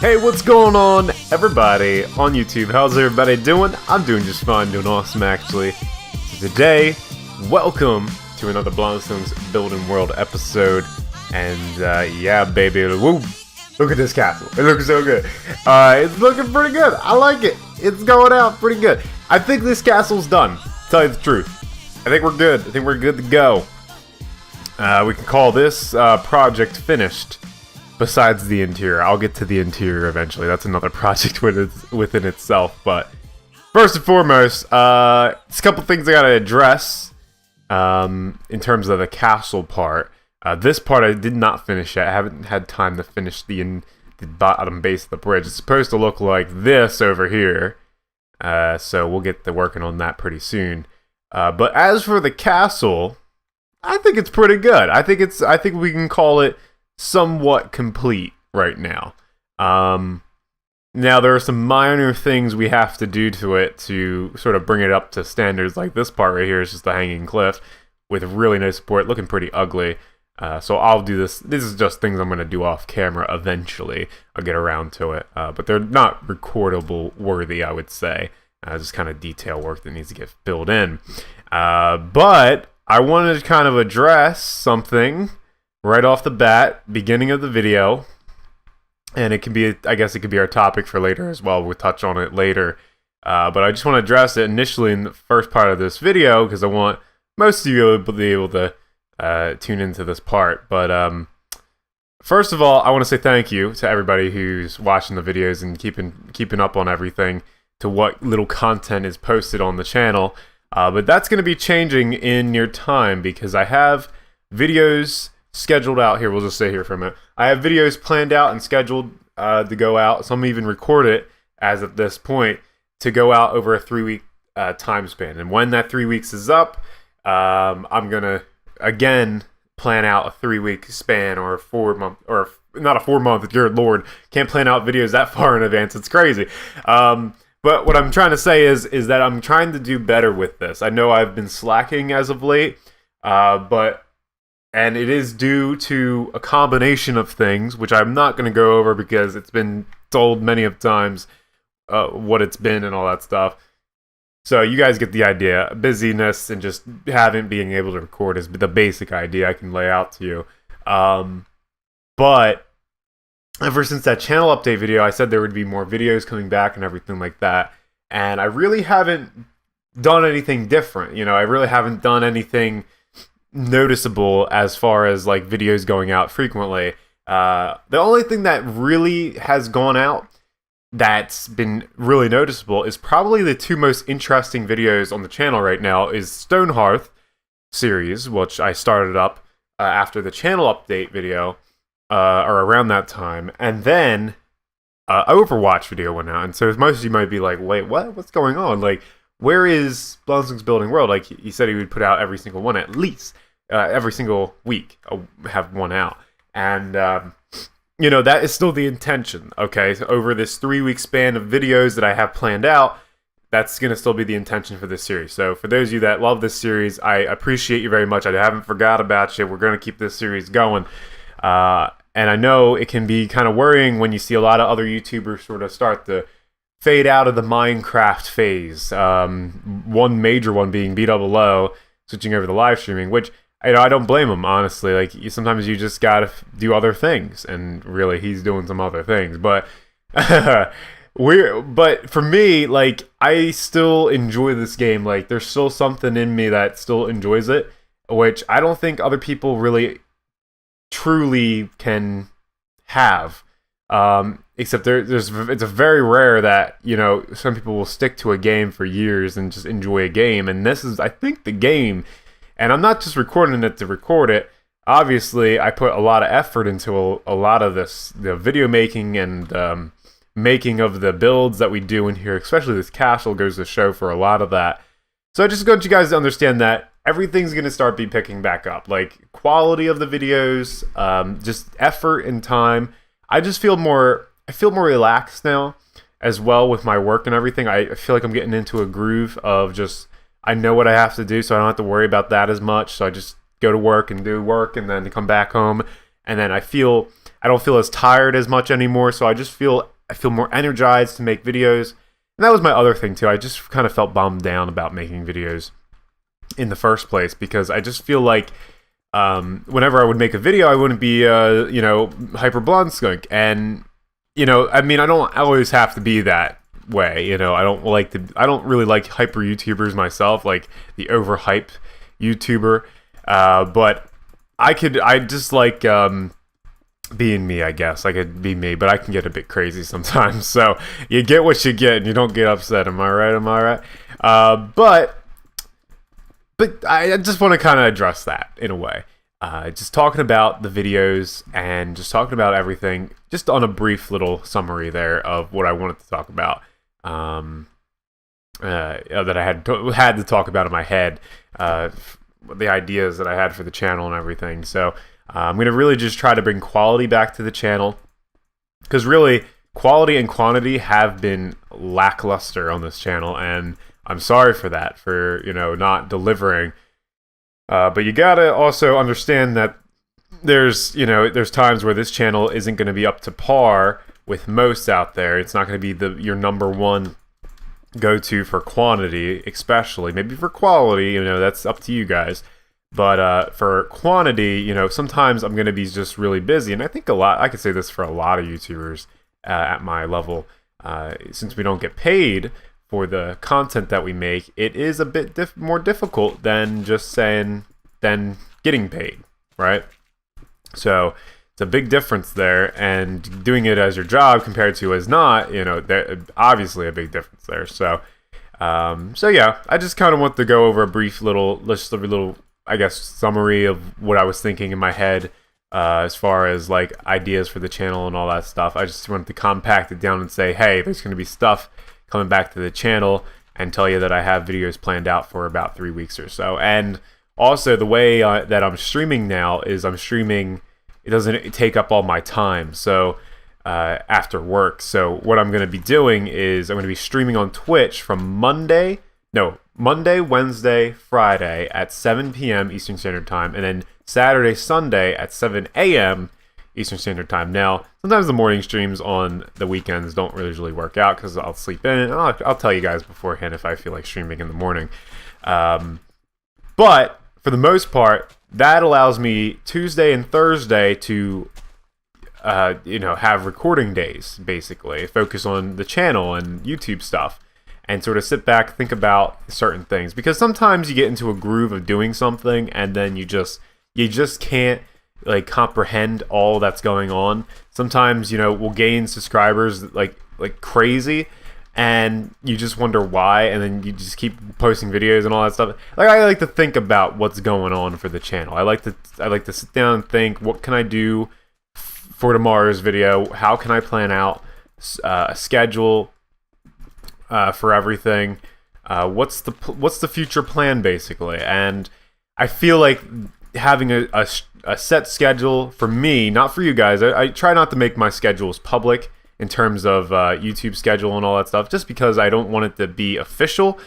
Hey, what's going on, everybody on YouTube? How's everybody doing? I'm doing just fine, doing awesome, actually. So today, welcome to another Blondskunk's Building World episode. And, yeah, baby, woo! Look at this castle. It looks so good. It's looking pretty good. I like it. It's going out pretty good. I think this castle's done, to tell you the truth. I think we're good. I think we're good to go. We can call this project finished. Besides the interior. I'll get to the interior eventually. That's another project within itself. But first and foremost, it's a couple things I gotta address in terms of the castle part. This part I did not finish yet. I haven't had time to finish the bottom base of the bridge. It's supposed to look like this over here. So we'll get to working on that pretty soon. But as for the castle, I think it's pretty good. I think we can call it somewhat complete right now. Now there are some minor things we have to do to it to sort of bring it up to standards. Like this part right here is just a hanging cliff with really no support, looking pretty ugly. So I'll do this. This is just things I'm going to do off camera eventually. I'll get around to it. But they're not recordable worthy, I would say. Just kind of detail work that needs to get filled in. But I wanted to kind of address something right off the bat, beginning of the video, and it can be, I guess it could be our topic for later as well. We'll touch on it later, but I just want to address it initially in the first part of this video because I want most of you to be able to tune into this part. But first of all, I want to say thank you to everybody who's watching the videos and keeping up on everything, to what little content is posted on the channel. But that's going to be changing in near time because I have videos scheduled out here. We'll just stay here for a minute. I have videos planned out and scheduled to go out. Some even record it as of this point to go out over a 3-week time span. And when that 3 weeks is up, I'm gonna again plan out a 3-week span or a 4-month, or not a 4-month. Dear Lord, can't plan out videos that far in advance. It's crazy. But what I'm trying to say is that I'm trying to do better with this. I know I've been slacking as of late, and it is due to a combination of things, which I'm not going to go over because it's been told many of times what it's been and all that stuff. So you guys get the idea. Busyness and just being able to record is the basic idea I can lay out to you. But ever since that channel update video, I said there would be more videos coming back and everything like that. And I really haven't done anything different. You know, I really haven't done anything noticeable as far as like videos going out frequently. The only thing that really has gone out that's been really noticeable is probably the two most interesting videos on the channel right now is Stonehearth series, which I started up after the channel update video, or around that time, and then Overwatch video went out. And so most of you might be like, wait, what? What's going on? Like, where is Blondskunk's Building World? Like, he said he would put out every single one at least. Every single week, I'll have one out. And, you know, that is still the intention, okay? So over this 3-week span of videos that I have planned out, that's going to still be the intention for this series. So for those of you that love this series, I appreciate you very much. I haven't forgot about you. We're going to keep this series going. And I know it can be kind of worrying when you see a lot of other YouTubers sort of start to fade out of the Minecraft phase. One major one being BOO, switching over to live streaming, which I don't blame him, honestly. Like, sometimes you just gotta do other things, and really, he's doing some other things. But but for me, like, I still enjoy this game. Like, there's still something in me that still enjoys it, which I don't think other people really truly can have. Except it's a very rare that, you know, some people will stick to a game for years and just enjoy a game, and this is, I think, the game. And I'm not just recording it to record it. Obviously, I put a lot of effort into a lot of this, the video making and making of the builds that we do in here, especially this castle goes to show for a lot of that. So I just want you guys to understand that everything's going to start picking back up. Like, quality of the videos, just effort and time. I feel more relaxed now as well with my work and everything. I feel like I'm getting into a groove of just, I know what I have to do, so I don't have to worry about that as much. So I just go to work and do work, and then come back home, and then I feel I don't feel as tired as much anymore, so I feel more energized to make videos. And that was my other thing too. I just kind of felt bummed down about making videos in the first place, because I just feel like whenever I would make a video, I wouldn't be hyper Blondskunk. And I mean, I don't always have to be that way. I don't really like hyper YouTubers myself, like the overhype YouTuber. But I just like being me, I guess. I could be me, but I can get a bit crazy sometimes. So you get what you get, and you don't get upset. Am I right? But I just want to kind of address that in a way. Just talking about the videos and just talking about everything, just on a brief little summary there of what I wanted to talk about. That I had to talk about in my head. The ideas that I had for the channel and everything. So I'm going to really just try to bring quality back to the channel, because really quality and quantity have been lackluster on this channel, and I'm sorry for that, for not delivering. But you gotta also understand that there's times where this channel isn't going to be up to par with most out there. It's not going to be your number one go-to for quantity, especially. Maybe for quality, that's up to you guys. But for quantity, sometimes I'm going to be just really busy. And I think I could say this for a lot of YouTubers at my level. Since we don't get paid for the content that we make, it is a bit more difficult than getting paid, right? So it's a big difference there, and doing it as your job compared to as not, there's obviously a big difference there. So yeah, I just kind of want to go over a brief little, I guess, summary of what I was thinking in my head as far as like ideas for the channel and all that stuff. I just wanted to compact it down and say, hey, there's going to be stuff coming back to the channel, and tell you that I have videos planned out for about 3 weeks or so. And also, the way that I'm streaming now is it doesn't take up all my time, so after work. So what I'm going to be doing is I'm going to be streaming on Twitch from Monday, Wednesday, Friday at 7 p.m. Eastern Standard Time, and then Saturday, Sunday at 7 a.m. Eastern Standard Time. Now, sometimes the morning streams on the weekends don't usually work out because I'll sleep in, and I'll tell you guys beforehand if I feel like streaming in the morning. But for the most part, that allows me Tuesday and Thursday to have recording days, basically. Focus on the channel and YouTube stuff, and sort of sit back, think about certain things. Because sometimes you get into a groove of doing something, and then you just can't like comprehend all that's going on. Sometimes we'll gain subscribers like crazy, and you just wonder why, and then you just keep posting videos and all that stuff. Like, I like to think about what's going on for the channel. I like to sit down and think, what can I do for tomorrow's video? How can I plan out a schedule for everything? What's the future plan, basically? And I feel like having a set schedule for me, not for you guys. I try not to make my schedules public in terms of YouTube schedule and all that stuff, just because I don't want it to be official.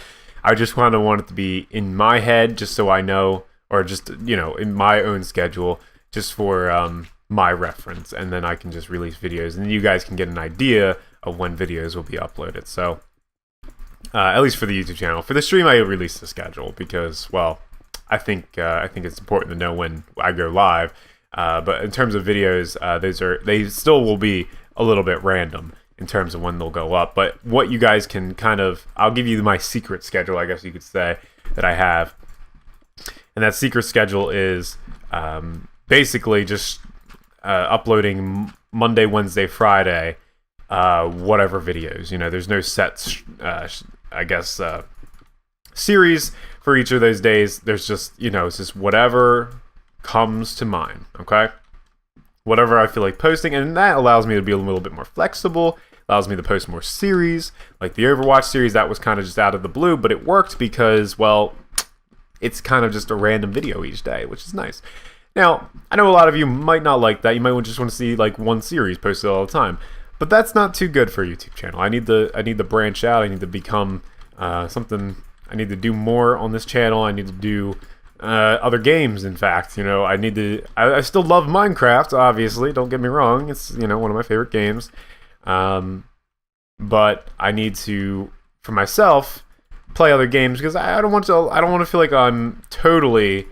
I just kind of want it to be in my head, just so I know, or just in my own schedule, just for my reference, and then I can just release videos, and you guys can get an idea of when videos will be uploaded. So at least for the YouTube channel. For the stream, I release the schedule because, well, I think it's important to know when I go live. But in terms of videos, they still will be a little bit random in terms of when they'll go up. But what you guys can I'll give you my secret schedule, I guess you could say, that I have. And that secret schedule is basically just uploading Monday, Wednesday, Friday, whatever videos. There's no set, series for each of those days. There's just, it's just whatever comes to mind, okay? Whatever I feel like posting, and that allows me to be a little bit more flexible, allows me to post more series, like the Overwatch series. That was kind of just out of the blue, but it worked because, well, it's kind of just a random video each day, which is nice. Now, I know a lot of you might not like that. You might just want to see like one series posted all the time, but that's not too good for a YouTube channel. I need to branch out. I need to become something. I need to do more on this channel. I need to do other games. In fact, I need to. I still love Minecraft. Obviously, don't get me wrong. It's one of my favorite games. But I need to, for myself, play other games because I don't want to. I don't want to feel like I'm totally,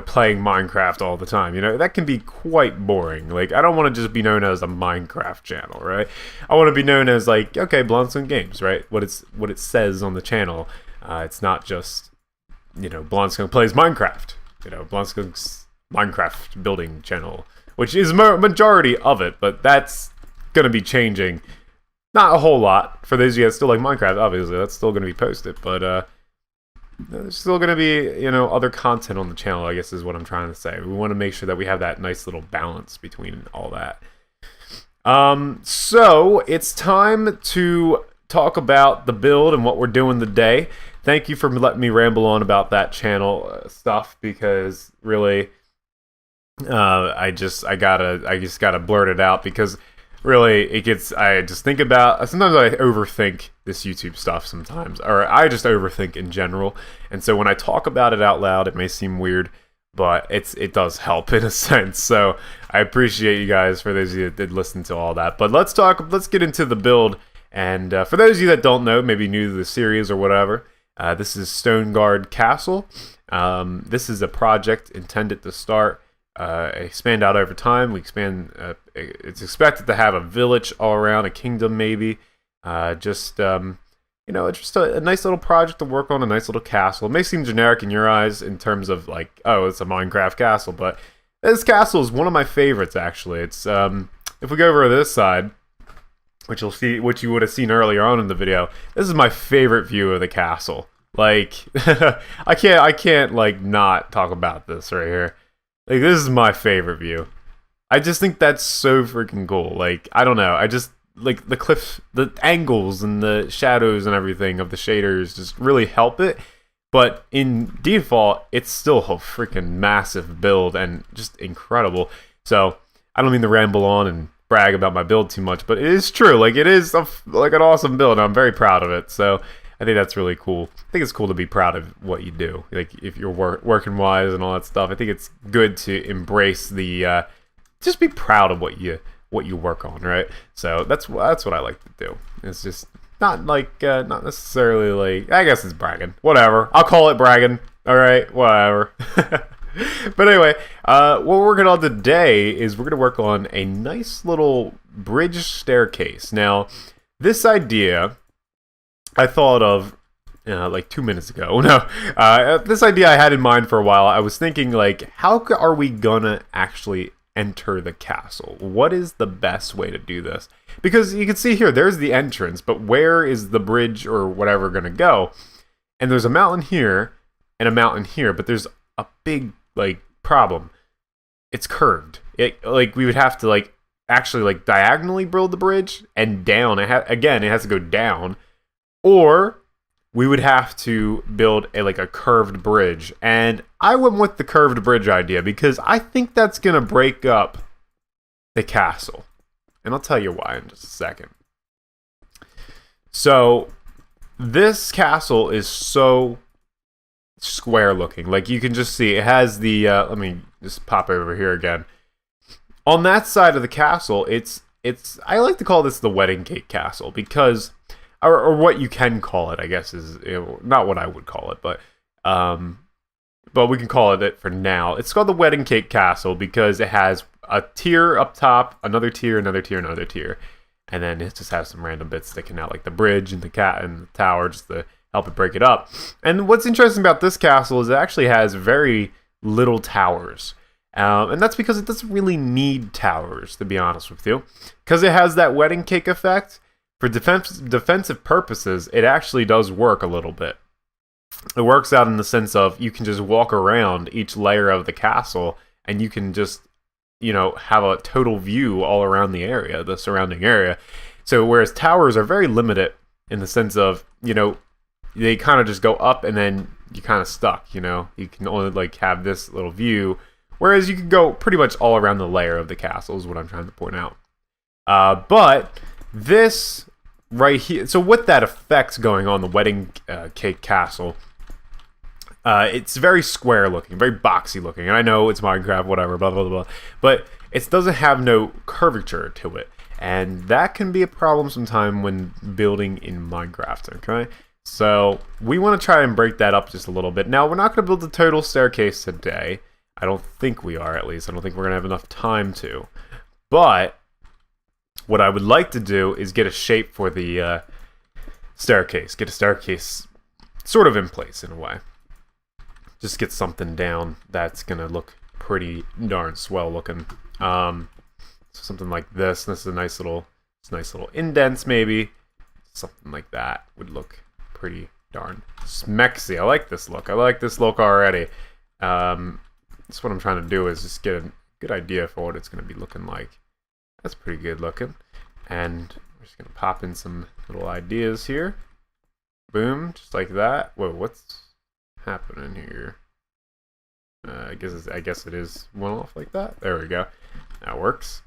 playing Minecraft all the time. That can be quite boring. Like, I don't want to just be known as a Minecraft channel, right? I want to be known as like, okay, Blondskunk Games, right? What it says on the channel. It's not just, Blondskunk plays Minecraft. Blondskunk's Minecraft building channel, which is majority of it, but that's gonna be changing. Not a whole lot for those of you that still like Minecraft. Obviously, that's still gonna be posted, but there's still gonna be other content on the channel, I guess is what I'm trying to say. We want to make sure that we have that nice little balance between all that. So it's time to talk about the build and what we're doing today. Thank you for letting me ramble on about that channel stuff, because really, I just gotta blurt it out, because really I just think about, sometimes I overthink this YouTube stuff sometimes, or I just overthink in general, and so when I talk about it out loud, it may seem weird, but it does help in a sense. So I appreciate you guys, for those of you that did listen to all that. But let's get into the build. And for those of you that don't know, maybe new to the series or whatever, this is Stoneguard Castle. This is a project intended to start, expand out over time. We expand. It's expected to have a village all around, a kingdom maybe. Just a nice little project to work on, a nice little castle. It may seem generic in your eyes in terms of like, oh, it's a Minecraft castle, but this castle is one of my favorites actually. It's if we go over to this side, which you would have seen earlier on in the video, this is my favorite view of the castle. Like, I can't like not talk about this right here. Like, this is my favorite view. I just think that's so freaking cool. Like, I don't know, I just like the cliff, the angles and the shadows and everything of the shaders just really help it. But in default, it's still a freaking massive build and just incredible. So I don't mean to ramble on and brag about my build too much, but it is true. Like, it is like an awesome build, and I'm very proud of it. So I think that's really cool. I think it's cool to be proud of what you do. Like, if you're working wise and all that stuff, I think it's good to embrace the just be proud of what you work on, right? So that's what I like to do. It's just not like not necessarily like, I guess it's bragging. Whatever. I'll call it bragging. All right, whatever. But anyway, what we're working on today is we're going to work on a nice little bridge staircase. Now, this idea I thought of like 2 minutes ago. No, this idea I had in mind for a while. I was thinking, like, how are we gonna actually enter the castle? What is the best way to do this? Because you can see here, there's the entrance, but where is the bridge or whatever gonna go? And there's a mountain here and a mountain here, but there's a big like problem. It's curved. Like, we would have to like actually like diagonally build the bridge and down. It has to go down, or we would have to build a curved bridge. And I went with the curved bridge idea because I think that's gonna break up the castle, and I'll tell you why in just a second. So this castle is so square looking. Like, you can just see it has the let me just pop over here again. On that side of the castle, it's I like to call this the wedding cake castle, because or what you can call it, I guess, is not what I would call it, but we can call it for now. It's called the wedding cake castle because it has a tier up top, another tier, another tier, another tier, and then it just has some random bits sticking out, like the bridge and the tower, just to help it break it up. And what's interesting about this castle is it actually has very little towers. And that's because it doesn't really need towers, to be honest with you. Because it has that wedding cake effect, for defensive purposes, it actually does work a little bit. It works out in the sense of you can just walk around each layer of the castle, and you can just, have a total view all around the area, the surrounding area. So whereas towers are very limited in the sense of, they kind of just go up and then you kind of stuck, you can only like have this little view, whereas you can go pretty much all around the layer of the castle is what I'm trying to point out. But this right here, so what that affects going on the wedding cake castle It's very square looking, very boxy looking, and I know it's Minecraft, whatever, blah blah blah, but it doesn't have no curvature to it, and that can be a problem sometime when building in Minecraft. Okay, so we want to try and break that up just a little bit. Now we're not going to build the total staircase today. I don't think we are, at least. I don't think we're going to have enough time to. But what I would like to do is get a shape for the staircase. Get a staircase sort of in place in a way. Just get something down that's gonna look pretty darn swell looking. Something like this. This is a nice little indents maybe. Something like that would look pretty darn smexy. I like this look. I like this look already. That's what I'm trying to do, is just get a good idea for what it's gonna be looking like. That's pretty good looking. And we're just gonna pop in some little ideas here. Boom, just like that. Whoa, what's happening here? I guess it is one off like that. There we go. That works.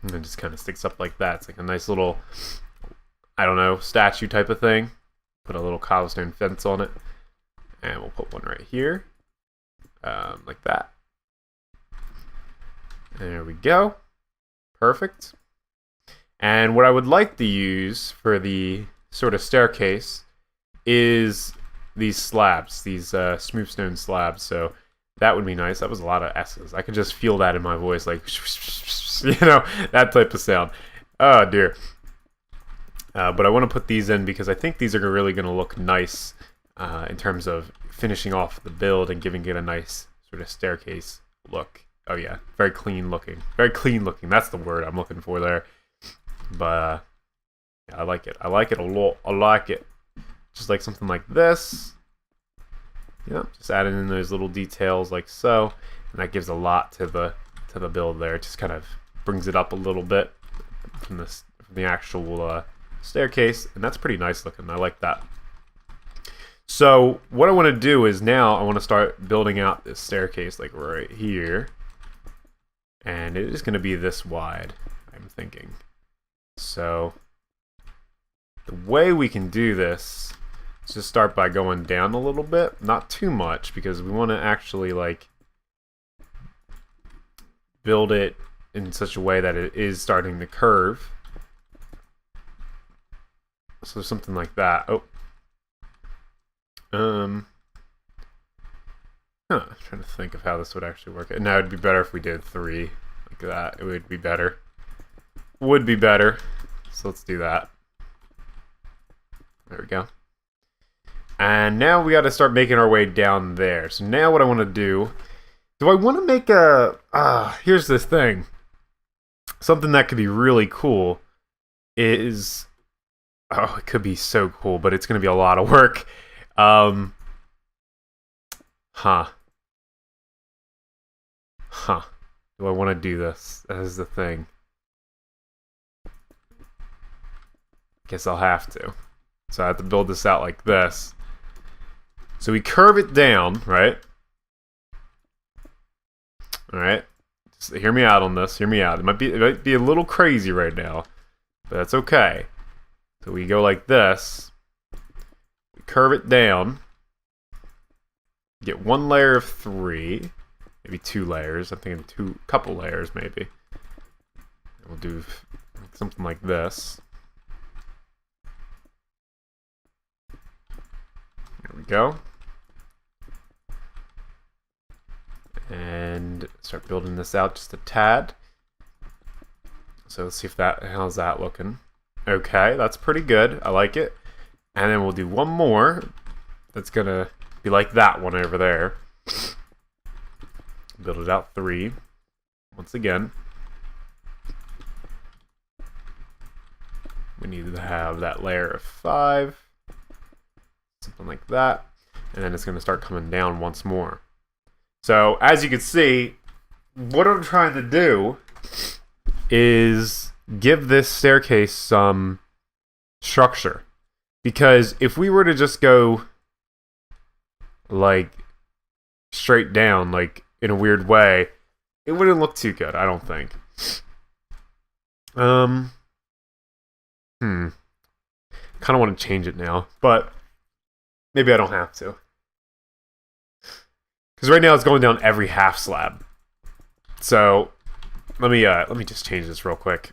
And it just kind of sticks up like that. It's like a nice little, I don't know, statue type of thing. Put a little cobblestone fence on it, and we'll put one right here, like that. There we go. Perfect. And what I would like to use for the sort of staircase is these slabs, these smooth stone slabs. So that would be nice. That was a lot of S's. I could just feel that in my voice, like, you know, that type of sound. Oh dear. But I want to put these in because I think these are really going to look nice in terms of finishing off the build and giving it a nice sort of staircase look. Oh yeah, very clean looking. Very clean looking. That's the word I'm looking for there. But yeah, I like it. I like it a lot. I like it. Just like something like this. Yeah, just adding in those little details like so, and that gives a lot to the build there. It just kind of brings it up a little bit from the actual staircase, and that's pretty nice looking. I like that. So what I want to do is now I want to start building out this staircase like right here, and it is going to be this wide, I'm thinking. So the way we can do this is just start by going down a little bit, not too much, because we want to actually like build it in such a way that it is starting to curve. So something like that. Oh. I'm trying to think of how this would actually work. Now it'd be better if we did 3 like that. It would be better. Would be better. So let's do that. There we go. And now we got to start making our way down there. So now what I want to do I want to make a here's this thing. Something that could be really cool is, oh, it could be so cool, but it's going to be a lot of work. Do I want to do this? That is the thing. Guess I'll have to. So I have to build this out like this. So we curve it down, right? Alright. Just hear me out on this. Hear me out. It might be a little crazy right now, but that's okay. So we go like this. We curve it down. Get 1 layer of 3. Maybe 2 layers. I'm thinking couple layers maybe. We'll do something like this. There we go. And start building this out just a tad. So let's see how's that looking. Okay, that's pretty good. I like it. And then we'll do one more. That's gonna be like that one over there. Build it out 3. Once again. We need to have that layer of 5. Something like that. And then it's gonna start coming down once more. So, as you can see, what I'm trying to do is give this staircase some structure. Because if we were to just go, like, straight down, like, in a weird way, it wouldn't look too good, I don't think. Kind of want to change it now, but maybe I don't have to. Because right now it's going down every half slab. So let me just change this real quick.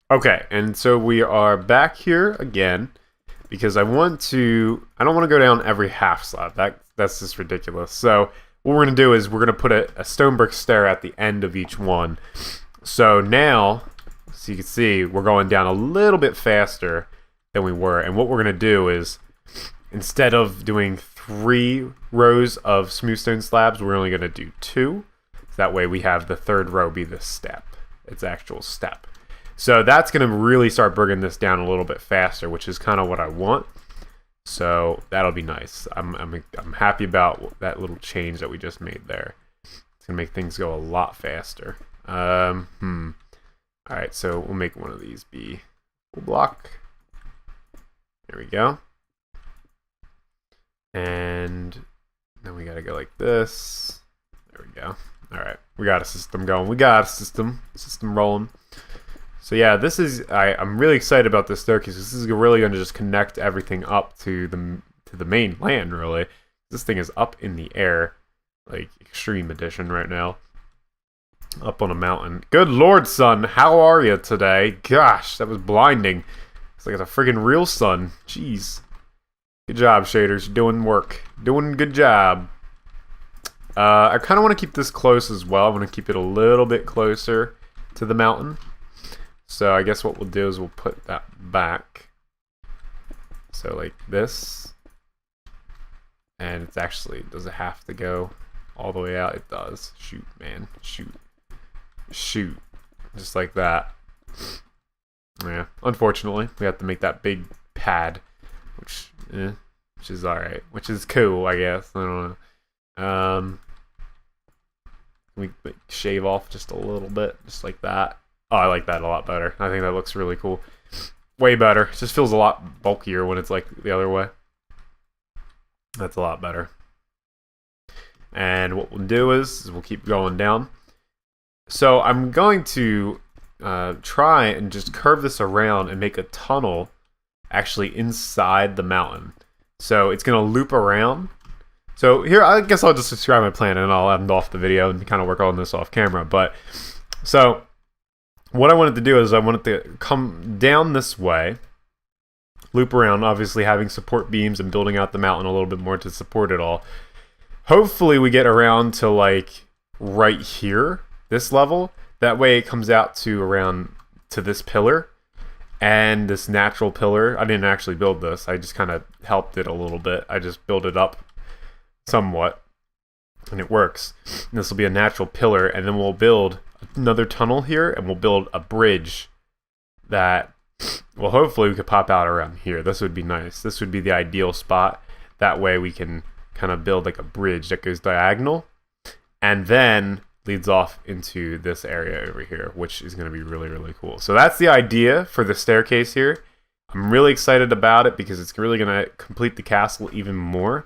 Okay, and so we are back here again because I don't want to go down every half slab. That's just ridiculous. So what we're gonna do is we're gonna put a stone brick stair at the end of each one. So now, so you can see, we're going down a little bit faster than we were. And what we're gonna do is, instead of doing 3 rows of smooth stone slabs, we're only gonna do 2. So that way we have the third row be the step. It's actual step. So that's gonna really start bringing this down a little bit faster, which is kind of what I want. So that'll be nice. I'm happy about that little change that we just made there. It's gonna make things go a lot faster. All right, so we'll make one of these be full block. There we go. And then we gotta go like this. There we go. All right, we got a system going. We got a system rolling. So yeah, this is I'm really excited about this staircase. This is really going to just connect everything up to the main land. Really, this thing is up in the air, like Extreme Edition right now, up on a mountain. Good Lord, son, how are you today? Gosh, that was blinding. It's like it's a friggin' real sun. Jeez. Good job, shaders. You're doing work. Doing a good job. I kind of want to keep this close as well. I want to keep it a little bit closer to the mountain. So I guess what we'll do is we'll put that back. So like this. And it's actually, does it have to go all the way out? It does. Shoot, man. Shoot. Shoot. Just like that. Yeah. Unfortunately, we have to make that big pad. Which is alright. Which is cool, I guess. I don't know. We shave off just a little bit. Just like that. Oh, I like that a lot better. I think that looks really cool. Way better. It just feels a lot bulkier when it's like the other way. That's a lot better. And what we'll do is we'll keep going down. So I'm going to try and just curve this around and make a tunnel actually inside the mountain. So it's going to loop around. So here, I guess I'll just describe my plan and I'll end off the video and kind of work on this off camera. But so what I wanted to do is I wanted to come down this way, loop around, obviously having support beams and building out the mountain a little bit more to support it all. Hopefully we get around to like right here, this level. That way it comes out to around to this pillar and this natural pillar. I didn't actually build this. I just kind of helped it a little bit. I just built it up somewhat and it works. And this will be a natural pillar and then we'll build another tunnel here and we'll build a bridge that, well, hopefully we could pop out around here. This would be nice. This would be the ideal spot. That way we can kind of build like a bridge that goes diagonal and then leads off into this area over here, which is going to be really, really cool. So that's the idea for the staircase here. I'm really excited about it because it's really going to complete the castle even more.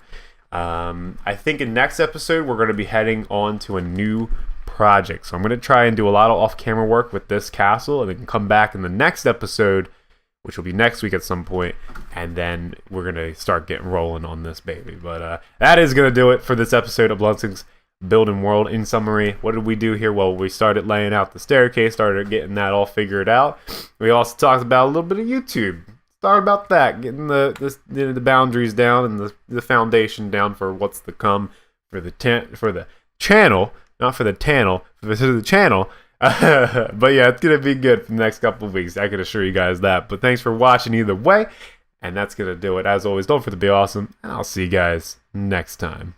I think in next episode we're going to be heading on to a new project. So I'm going to try and do a lot of off-camera work with this castle and then come back in the next episode, which will be next week at some point, and then we're going to start getting rolling on this baby. But that is going to do it for this episode of Blondskunk's Building World. In summary, what did we do here? Well, we started laying out the staircase, started getting that all figured out. We also talked about a little bit of YouTube. Started about that, getting the boundaries down and the foundation down for what's to come for the channel. Not for the channel, for the channel. But yeah, it's going to be good for the next couple of weeks. I can assure you guys that. But thanks for watching either way. And that's going to do it. As always, don't forget to be awesome. And I'll see you guys next time.